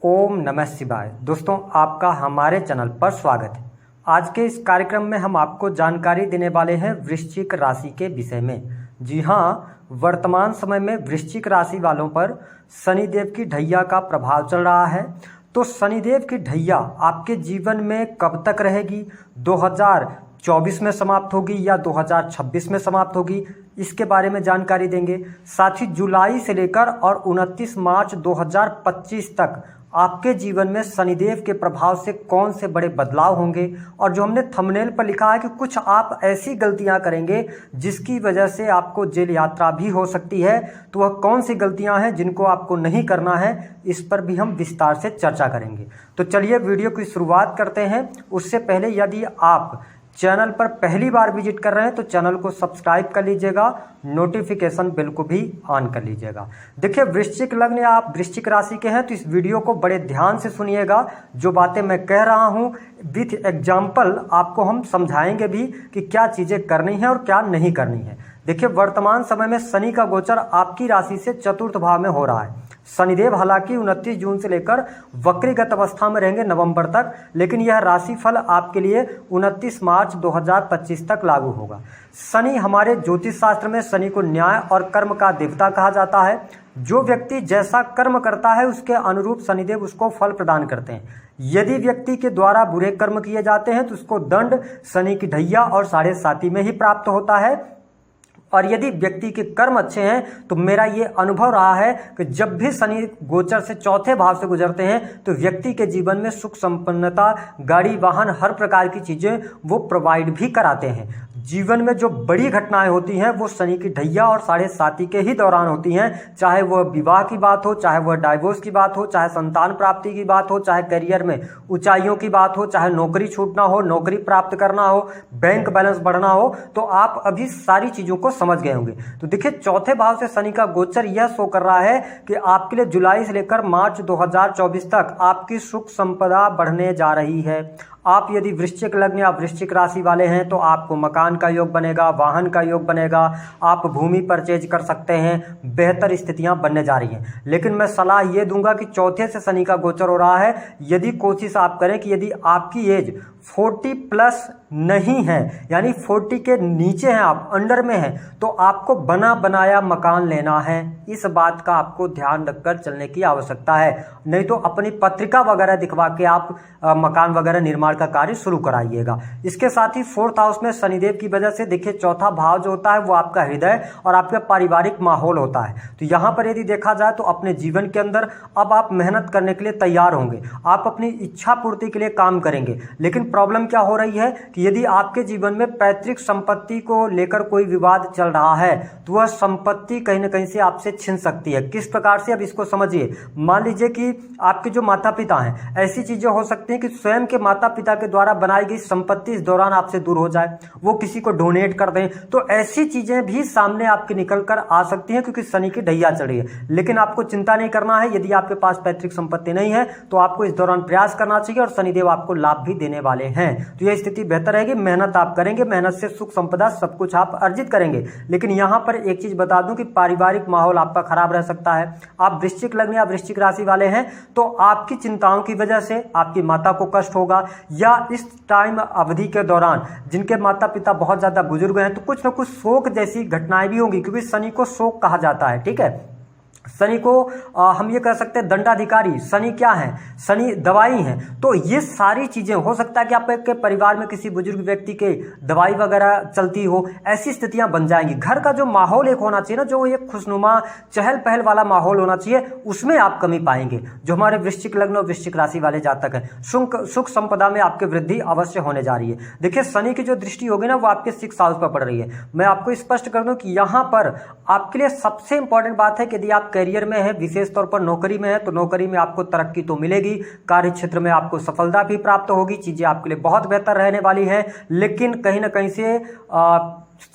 ओम नमः शिवाय। दोस्तों, आपका हमारे चैनल पर स्वागत है। आज के इस कार्यक्रम में हम आपको जानकारी देने वाले हैं वृश्चिक राशि के विषय में। जी हाँ, वर्तमान समय में वृश्चिक राशि वालों पर शनिदेव की ढैया का प्रभाव चल रहा है। तो शनिदेव की ढैया आपके जीवन में कब तक रहेगी? 2024 में समाप्त होगी या 2026 में समाप्त होगी, इसके बारे में जानकारी देंगे। साथ ही जुलाई से लेकर और 29 मार्च 2025 तक आपके जीवन में शनिदेव के प्रभाव से कौन से बड़े बदलाव होंगे, और जो हमने थंबनेल पर लिखा है कि कुछ आप ऐसी गलतियां करेंगे जिसकी वजह से आपको जेल यात्रा भी हो सकती है, तो वह कौन सी गलतियां हैं जिनको आपको नहीं करना है, इस पर भी हम विस्तार से चर्चा करेंगे। तो चलिए वीडियो की शुरुआत करते हैं। उससे पहले यदि आप चैनल पर पहली बार विजिट कर रहे हैं तो चैनल को सब्सक्राइब कर लीजिएगा, नोटिफिकेशन बेल को भी ऑन कर लीजिएगा। देखिए, वृश्चिक लग्न या आप वृश्चिक राशि के हैं तो इस वीडियो को बड़े ध्यान से सुनिएगा। जो बातें मैं कह रहा हूं विथ एग्जाम्पल आपको हम समझाएंगे भी कि क्या चीजें करनी है और क्या नहीं करनी है। देखिए, वर्तमान समय में शनि का गोचर आपकी राशि से चतुर्थ भाव में हो रहा है। शनिदेव हालांकि 29 जून से लेकर वक्रीगत अवस्था में रहेंगे नवंबर तक, लेकिन यह राशिफल आपके लिए 29 मार्च 2025 तक लागू होगा। शनि हमारे ज्योतिष शास्त्र में शनि को न्याय और कर्म का देवता कहा जाता है। जो व्यक्ति जैसा कर्म करता है उसके अनुरूप शनिदेव उसको फल प्रदान करते हैं। यदि व्यक्ति के द्वारा बुरे कर्म किए जाते हैं तो उसको दंड शनि की ढैया और साढ़े साती में ही प्राप्त होता है। और यदि व्यक्ति के कर्म अच्छे हैं तो मेरा ये अनुभव रहा है कि जब भी शनि गोचर से चौथे भाव से गुजरते हैं तो व्यक्ति के जीवन में सुख संपन्नता, गाड़ी वाहन, हर प्रकार की चीजें वो प्रोवाइड भी कराते हैं। जीवन में जो बड़ी घटनाएं होती हैं वो शनि की ढैया और साढ़े साती के ही दौरान होती हैं। चाहे वह विवाह की बात हो, चाहे वह डाइवोर्स की बात हो, चाहे संतान प्राप्ति की बात हो, चाहे करियर में ऊंचाइयों की बात हो, चाहे नौकरी छूटना हो, नौकरी प्राप्त करना हो, बैंक बैलेंस बढ़ना हो, तो आप अभी सारी चीजों को समझ गए होंगे। तो देखिए, चौथे भाव से शनि का गोचर यह शो कर रहा है कि आपके लिए जुलाई से लेकर मार्च 2024 तक आपकी सुख संपदा बढ़ने जा रही है। आप यदि वृश्चिक लग्न या वृश्चिक राशि वाले हैं तो आपको मकान का योग बनेगा, वाहन का योग बनेगा, आप भूमि परचेज कर सकते हैं, बेहतर स्थितियां बनने जा रही हैं। लेकिन मैं सलाह ये दूंगा कि चौथे से शनि का गोचर हो रहा है, यदि कोशिश आप करें कि यदि आपकी एज 40 प्लस नहीं है, यानी 40 के नीचे हैं, आप अंडर में हैं, तो आपको बना बनाया मकान लेना है। इस बात का आपको ध्यान रखकर चलने की आवश्यकता है। नहीं तो अपनी पत्रिका वगैरह दिखवा के आप मकान वगैरह निर्माण का कार्य शुरू कराइएगा। इसके साथ ही 4th हाउस में शनिदेव की वजह से देखिए, चौथा भाव जो होता है वो आपका हृदय और आपका पारिवारिक माहौल होता है। तो यहाँ पर यदि देखा जाए तो अपने जीवन के अंदर अब आप मेहनत करने के लिए तैयार होंगे, आप अपनी इच्छा पूर्ति के लिए काम करेंगे। लेकिन प्रॉब्लम क्या हो रही है कि यदि आपके जीवन में पैतृक संपत्ति को लेकर कोई विवाद चल रहा है तो वह संपत्ति कहीं ना कहीं से आपसे छिन सकती है। किस प्रकार से, अब इसको समझिए। मान लीजिए कि आपके जो माता पिता हैं, ऐसी चीजें हो सकती हैं कि स्वयं के माता पिता के द्वारा बनाई गई संपत्ति इस दौरान आपसे दूर हो जाए, वो किसी को डोनेट कर दें, तो ऐसी चीजें भी सामने आपके निकल कर आ सकती हैं क्योंकि शनि की ढैया चढ़ी है। लेकिन आपको चिंता नहीं करना है। यदि आपके पास पैतृक संपत्ति नहीं है तो आपको इस दौरान प्रयास करना चाहिए और शनिदेव आपको लाभ भी देने वाले हैं। तो यह स्थिति बेहतर रहेगी। मेहनत आप करेंगे, मेहनत से सुख संपदा सब कुछ आप अर्जित करेंगे। लेकिन यहां पर एक चीज बता दूं कि पारिवारिक माहौल आपका खराब रह सकता है। आप वृश्चिक लग्न या वृश्चिक राशि वाले हैं तो आपकी चिंताओं की वजह से आपकी माता को कष्ट होगा, या इस टाइम अवधि के दौरान जिनके माता पिता बहुत ज्यादा बुजुर्ग हैं तो कुछ न कुछ शोक जैसी घटनाएं भी होंगी, क्योंकि शनि को शोक कहा जाता है। ठीक है, शनि को हम ये कह सकते हैं दंडाधिकारी। शनि क्या है? शनि दवाई है। तो ये सारी चीजें हो सकता है कि आपके परिवार में किसी बुजुर्ग व्यक्ति के दवाई वगैरह चलती हो, ऐसी स्थितियां बन जाएंगी। घर का जो माहौल एक होना चाहिए ना, जो एक खुशनुमा चहल पहल वाला माहौल होना चाहिए, उसमें आप कमी पाएंगे। जो हमारे वृश्चिक लग्न और वृश्चिक राशि वाले जातक हैं, सुख संपदा में आपके वृद्धि अवश्य होने जा रही है। देखिए, शनि की जो दृष्टि होगी ना वो आपके 6th हाउस पर पड़ रही है। मैं आपको स्पष्ट कर दूं कि यहां पर आपके लिए सबसे इंपॉर्टेंट बात है कि यदि आप करियर में है, विशेष तौर पर नौकरी में है, तो नौकरी में आपको तरक्की तो मिलेगी, कार्य क्षेत्र में आपको सफलता भी प्राप्त होगी, चीजें आपके लिए बहुत बेहतर रहने वाली है। लेकिन कहीं ना कहीं से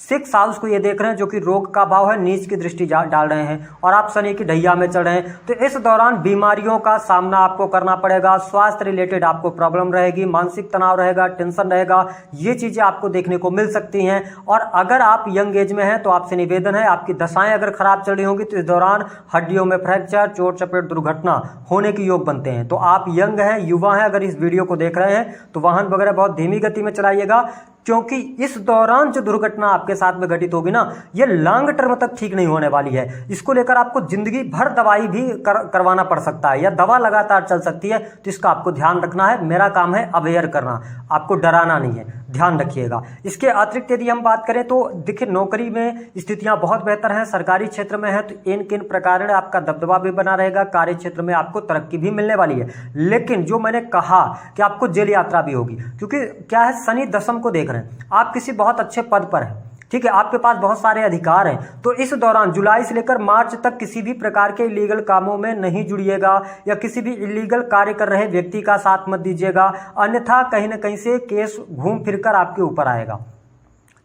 सिक्स हाउस को ये देख रहे हैं जो कि रोग का भाव है, नीच की दृष्टि डाल रहे हैं और आप शनि की ढैया में चल रहे हैं। तो इस दौरान बीमारियों का सामना आपको करना पड़ेगा, स्वास्थ्य रिलेटेड आपको प्रॉब्लम रहेगी, मानसिक तनाव रहेगा, टेंशन रहेगा, ये चीजें आपको देखने को मिल सकती हैं। और अगर आप यंग एज में हैं तो आपसे निवेदन है, आपकी दशाएं अगर खराब चल रही होंगी तो इस दौरान हड्डियों में फ्रैक्चर, चोट चपेट, दुर्घटना होने के योग बनते हैं। तो आप यंग हैं, युवा हैं, अगर इस वीडियो को देख रहे हैं तो वाहन वगैरह बहुत धीमी गति में चलाइएगा, क्योंकि इस दौरान जो दुर्घटना आपके साथ में घटित होगी ना, ये लॉन्ग टर्म तक ठीक नहीं होने वाली है। इसको लेकर आपको जिंदगी भर दवाई भी करवाना पड़ सकता है या दवा लगातार चल सकती है। तो इसका आपको ध्यान रखना है। मेरा काम है अवेयर करना, आपको डराना नहीं है, ध्यान रखिएगा। इसके अतिरिक्त यदि हम बात करें तो देखिए, नौकरी में स्थितियां बहुत बेहतर हैं, सरकारी क्षेत्र में है तो इन किन प्रकार आपका दबदबा भी बना रहेगा, कार्य क्षेत्र में आपको तरक्की भी मिलने वाली है। लेकिन जो मैंने कहा कि आपको जेल यात्रा भी होगी, क्योंकि क्या है, शनि दशम को देख रहे हैं, आप किसी बहुत अच्छे पद पर हैं, ठीक है, आपके पास बहुत सारे अधिकार हैं। तो इस दौरान जुलाई से लेकर मार्च तक किसी भी प्रकार के इलीगल कामों में नहीं जुड़िएगा या किसी भी इलीगल कार्य कर रहे व्यक्ति का साथ मत दीजिएगा, अन्यथा कहीं ना कहीं से केस घूम फिरकर आपके ऊपर आएगा।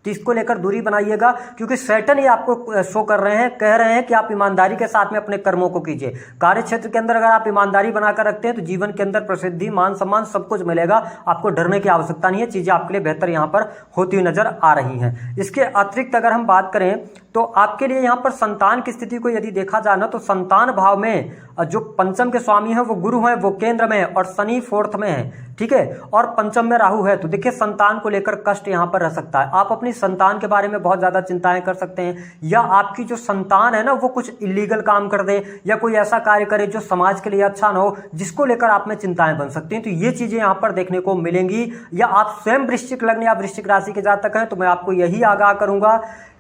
तो इसको लेकर दूरी बनाइएगा, क्योंकि सैटर्न ये आपको शो कर रहे हैं, कह रहे हैं कि आप ईमानदारी के साथ में अपने कर्मों को कीजिए। कार्य क्षेत्र के अंदर अगर आप ईमानदारी बनाकर रखते हैं तो जीवन के अंदर प्रसिद्धि, मान सम्मान सब कुछ मिलेगा, आपको डरने की आवश्यकता नहीं है, चीजें आपके लिए बेहतर यहां पर होती हुई नजर आ रही हैं। इसके अतिरिक्त अगर हम बात करें तो आपके लिए यहां पर संतान की स्थिति को यदि देखा जाए ना, तो संतान भाव में जो पंचम के स्वामी हैं वो गुरु हैं, वो केंद्र में है और शनि फोर्थ में है, ठीक है, और पंचम में राहु है। तो देखिए, संतान को लेकर कष्ट यहां पर रह सकता है। आप अपनी संतान के बारे में बहुत ज्यादा चिंताएं कर सकते हैं, या आपकी जो संतान है ना वो कुछ इलीगल काम कर दे या कोई ऐसा कार्य करे जो समाज के लिए अच्छा ना हो, जिसको लेकर आप में चिंताएं बन सकती हैं। तो ये चीजें यहां पर देखने को मिलेंगी। या आप स्वयं वृश्चिक लग्न या वृश्चिक राशि के जातक हैं तो मैं आपको यही आगाह करूंगा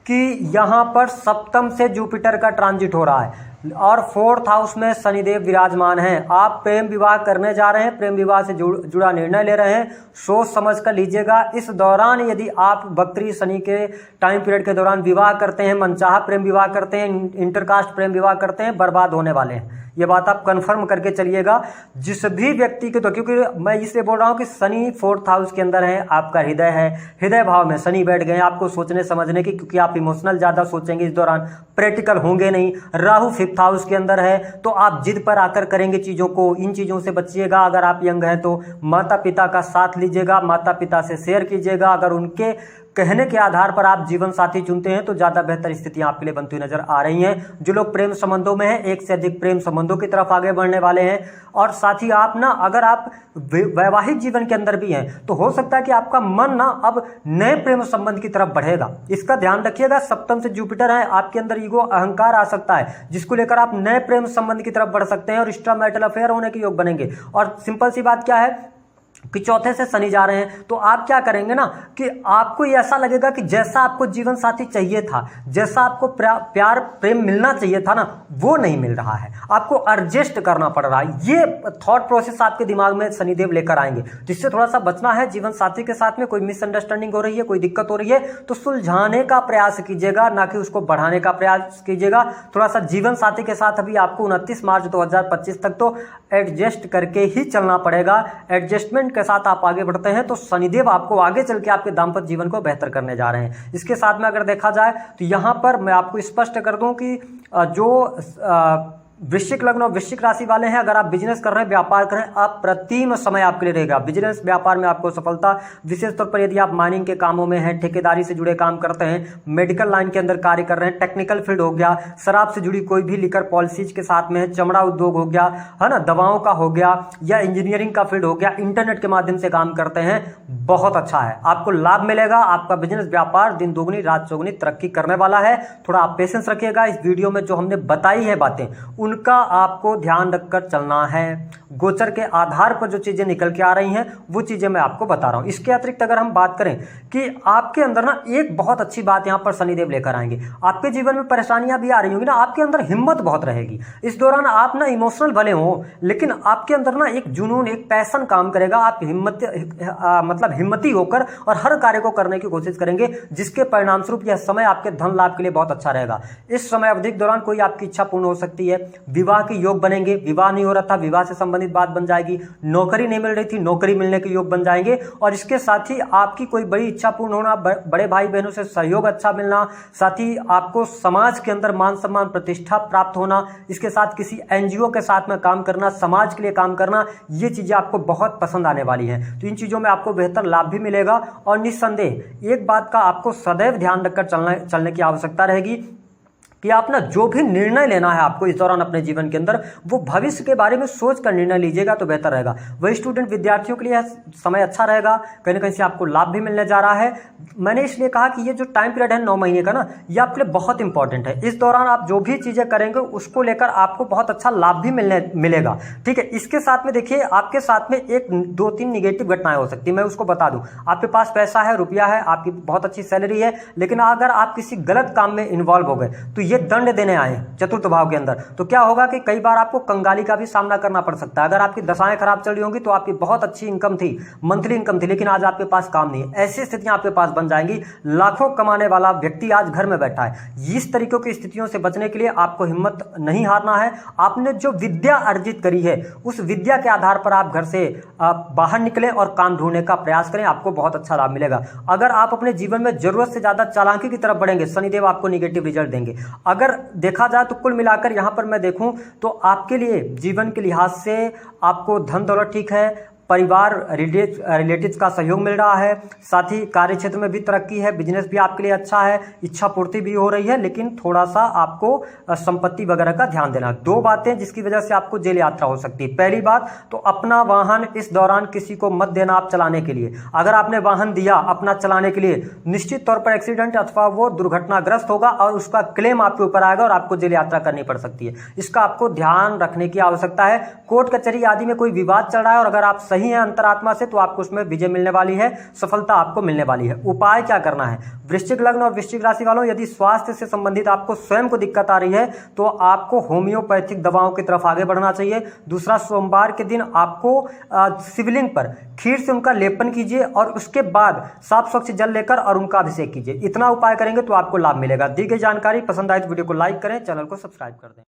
कि यहां पर सप्तम से जुपिटर का ट्रांजिट हो रहा है और फोर्थ हाउस में शनिदेव विराजमान हैं। आप प्रेम विवाह करने जा रहे हैं, प्रेम विवाह से जुड़ा निर्णय ले रहे हैं, सोच समझ कर लीजिएगा। इस दौरान यदि आप वक्री शनि के टाइम पीरियड के दौरान विवाह करते हैं, मनचाहा प्रेम विवाह करते हैं, इंटरकास्ट प्रेम विवाह करते हैं, बर्बाद होने वाले हैं। ये बात आप कंफर्म करके चलिएगा। जिस भी व्यक्ति के, तो क्योंकि मैं इसलिए बोल रहा हूं कि शनि फोर्थ हाउस के अंदर है, आपका हृदय है, हृदय भाव में शनि बैठ गए आपको सोचने समझने की, क्योंकि आप इमोशनल ज्यादा सोचेंगे इस दौरान, प्रैक्टिकल होंगे नहीं। राहु फिफ्थ हाउस के अंदर है तो आप जिद पर आकर करेंगे चीजों को, इन चीजों से बचिएगा। अगर आप यंग हैं तो माता पिता का साथ लीजिएगा, माता पिता से शेयर कीजिएगा। अगर उनके कहने के आधार पर आप जीवन साथी चुनते हैं तो ज्यादा बेहतर स्थितियां आपके लिए बनती हुई नजर आ रही हैं। जो लोग प्रेम संबंधों में हैं, एक से अधिक प्रेम संबंधों की तरफ आगे बढ़ने वाले हैं। और साथ ही आप ना, अगर आप वैवाहिक जीवन के अंदर भी हैं तो हो सकता है कि आपका मन ना अब नए प्रेम संबंध की तरफ बढ़ेगा। इसका ध्यान रखिएगा। सप्तम से जुपिटर है, आपके अंदर ईगो, अहंकार आ सकता है, जिसको लेकर आप नए प्रेम संबंध की तरफ बढ़ सकते हैं और एक्स्ट्रा मैरिटल अफेयर होने के योग बनेंगे। और सिंपल सी बात क्या है कि चौथे से शनि जा रहे हैं तो आप क्या करेंगे ना, कि आपको ऐसा लगेगा कि जैसा आपको जीवन साथी चाहिए था, जैसा आपको प्यार प्रेम मिलना चाहिए था ना, वो नहीं मिल रहा है, आपको एडजस्ट करना पड़ रहा है। ये थॉट प्रोसेस आपके दिमाग में शनिदेव लेकर आएंगे, जिससे थोड़ा सा बचना है। जीवन साथी के साथ में कोई मिसअंडरस्टैंडिंग हो रही है, कोई दिक्कत हो रही है तो सुलझाने का प्रयास कीजिएगा, ना कि उसको बढ़ाने का प्रयास कीजिएगा। थोड़ा सा जीवन साथी के साथ अभी आपको 29 मार्च 2025 तक तो एडजस्ट करके ही चलना पड़ेगा। एडजस्टमेंट के साथ आप आगे बढ़ते हैं तो शनिदेव आपको आगे चल के आपके दाम्पत्य जीवन को बेहतर करने जा रहे हैं। इसके साथ में अगर देखा जाए तो यहां पर मैं आपको स्पष्ट कर दूं कि जो वृश्चिक लग्न और वृश्चिक राशि वाले हैं, अगर आप बिजनेस कर रहे हैं, व्यापार कर रहे हैं, अप्रतिम समय आपके लिए रहेगा। बिजनेस व्यापार में आपको सफलता, विशेष तौर पर यदि आप माइनिंग के कामों में हैं, ठेकेदारी से जुड़े काम करते हैं, मेडिकल लाइन के अंदर कार्य कर रहे हैं, टेक्निकल फील्ड हो गया, शराब से जुड़ी कोई भी लिकर पॉलिसीज के साथ में है, चमड़ा उद्योग हो गया, है ना, दवाओं का हो गया, या इंजीनियरिंग का फील्ड हो गया, इंटरनेट के माध्यम से काम करते हैं, बहुत अच्छा है, आपको लाभ मिलेगा। आपका बिजनेस व्यापार दिन दोगुनी रात चौगुनी तरक्की करने वाला है। थोड़ा आप पेशेंस रखिएगा। इस वीडियो में जो हमने बताई है बातें, उनका आपको ध्यान रखकर चलना है। गोचर के आधार पर जो चीजें निकल के आ रही हैं वो चीजें मैं आपको बता रहा हूं। इसके अतिरिक्त अगर हम बात करें कि आपके अंदर ना एक बहुत अच्छी बात यहां पर शनिदेव लेकर आएंगे। आपके जीवन में परेशानियां भी आ रही होंगी ना, आपके अंदर हिम्मत बहुत रहेगी। इस दौरान आप ना इमोशनल भले हो, लेकिन आपके अंदर ना एक जुनून, एक पैशन काम करेगा। आप हिम्मती होकर और हर कार्य को करने की कोशिश करेंगे, जिसके परिणाम स्वरूप यह समय आपके धन लाभ के लिए बहुत अच्छा रहेगा। इस समय अवधि के दौरान कोई आपकी इच्छा पूर्ण हो सकती है, विवाह के योग बनेंगे, विवाह नहीं हो रहा था, विवाह से संबंधित बात बन जाएगी, नौकरी नहीं मिल रही थी, नौकरी मिलने के योग बन जाएंगे। और इसके साथ ही आपकी कोई बड़ी इच्छा पूर्ण होना, बड़े भाई बहनों से सहयोग अच्छा मिलना, साथ ही आपको समाज के अंदर मान सम्मान प्रतिष्ठा प्राप्त होना, इसके साथ किसी एनजीओ के साथ में काम करना, समाज के लिए काम करना, ये चीजें आपको बहुत पसंद आने वाली हैं। तो इन चीजों में आपको बेहतर लाभ भी मिलेगा। और निस्संदेह एक बात का आपको सदैव ध्यान रखकर चलने की आवश्यकता रहेगी कि आप ना जो भी निर्णय लेना है आपको इस दौरान अपने जीवन के अंदर, वो भविष्य के बारे में सोच कर निर्णय लीजिएगा तो बेहतर रहेगा। वही स्टूडेंट विद्यार्थियों के लिए समय अच्छा रहेगा, कहीं ना कहीं से आपको लाभ भी मिलने जा रहा है। मैंने इसलिए कहा कि ये जो टाइम पीरियड है 9 महीने का ना, ये आपके लिए बहुत इंपॉर्टेंट है। इस दौरान आप जो भी चीजें करेंगे उसको लेकर आपको बहुत अच्छा लाभ भी मिलेगा। ठीक है, इसके साथ में देखिए आपके साथ में 1-2-3 निगेटिव घटनाएं हो सकती है। मैं उसको बता दूं, आपके पास पैसा है, रुपया है, आपकी बहुत अच्छी सैलरी है, लेकिन अगर आप किसी गलत काम में इन्वॉल्व हो गए तो ये दंड देने आए चतुर्थ भाव के अंदर, तो क्या होगा कि कई बार आपको कंगाली का भी सामना करना पड़ सकता है। अगर आपकी दशाएं खराब चल रही होंगी तो आपकी बहुत अच्छी इनकम थी, मंथली इनकम थी, लेकिन आज आपके पास काम नहीं है, ऐसी स्थितियां आपके पास बन जाएंगी। लाखों कमाने वाला व्यक्ति आज घर में बैठा है। इस तरीकों की स्थितियों से बचने के लिए आपको हिम्मत नहीं हारना है। आपने जो विद्या अर्जित करी है उस विद्या के आधार पर आप घर से बाहर निकलें और काम ढूंढने का प्रयास करें, आपको बहुत अच्छा लाभ मिलेगा। अगर आप अपने जीवन में जरूरत से ज्यादा चालाकी की तरफ बढ़ेंगे, शनिदेव आपको निगेटिव रिजल्ट देंगे। अगर देखा जाए तो कुल मिलाकर यहां पर मैं देखूं तो आपके लिए जीवन के लिहाज से आपको धन दौलत ठीक है, परिवार रिलेटिव्स का सहयोग मिल रहा है, साथ ही कार्य क्षेत्र में भी तरक्की है, बिजनेस भी आपके लिए अच्छा है, इच्छा पूर्ति भी हो रही है, लेकिन थोड़ा सा आपको संपत्ति वगैरह का ध्यान देना। 2 बातें जिसकी वजह से आपको जेल यात्रा हो सकती है। पहली बात तो अपना वाहन इस दौरान किसी को मत देना आप चलाने के लिए। अगर आपने वाहन दिया अपना चलाने के लिए, निश्चित तौर पर एक्सीडेंट अथवा वो दुर्घटनाग्रस्त होगा और उसका क्लेम आपके ऊपर आएगा और आपको जेल यात्रा करनी पड़ सकती है। इसका आपको ध्यान रखने की आवश्यकता है। कोर्ट कचहरी आदि में कोई विवाद चल रहा है और अगर आप सही है अंतरात्मा से तो आपको उसमें विजय मिलने वाली है, सफलता आपको मिलने वाली है। उपाय क्या करना है? वृश्चिक लग्न और वृश्चिक राशि वालों, यदि स्वास्थ्य से संबंधित आपको स्वयं को दिक्कत आ रही है तो आपको होम्योपैथिक दवाओं की तरफ आगे बढ़ना चाहिए। दूसरा, सोमवार के दिन आपको शिवलिंग पर खीर से उनका लेपन कीजिए और उसके बाद साफ स्वच्छ जल लेकर और उनका अभिषेक कीजिए। इतना उपाय करेंगे तो आपको लाभ मिलेगा। दी गई जानकारी पसंद आए तो वीडियो को लाइक करें, चैनल को सब्सक्राइब कर दें।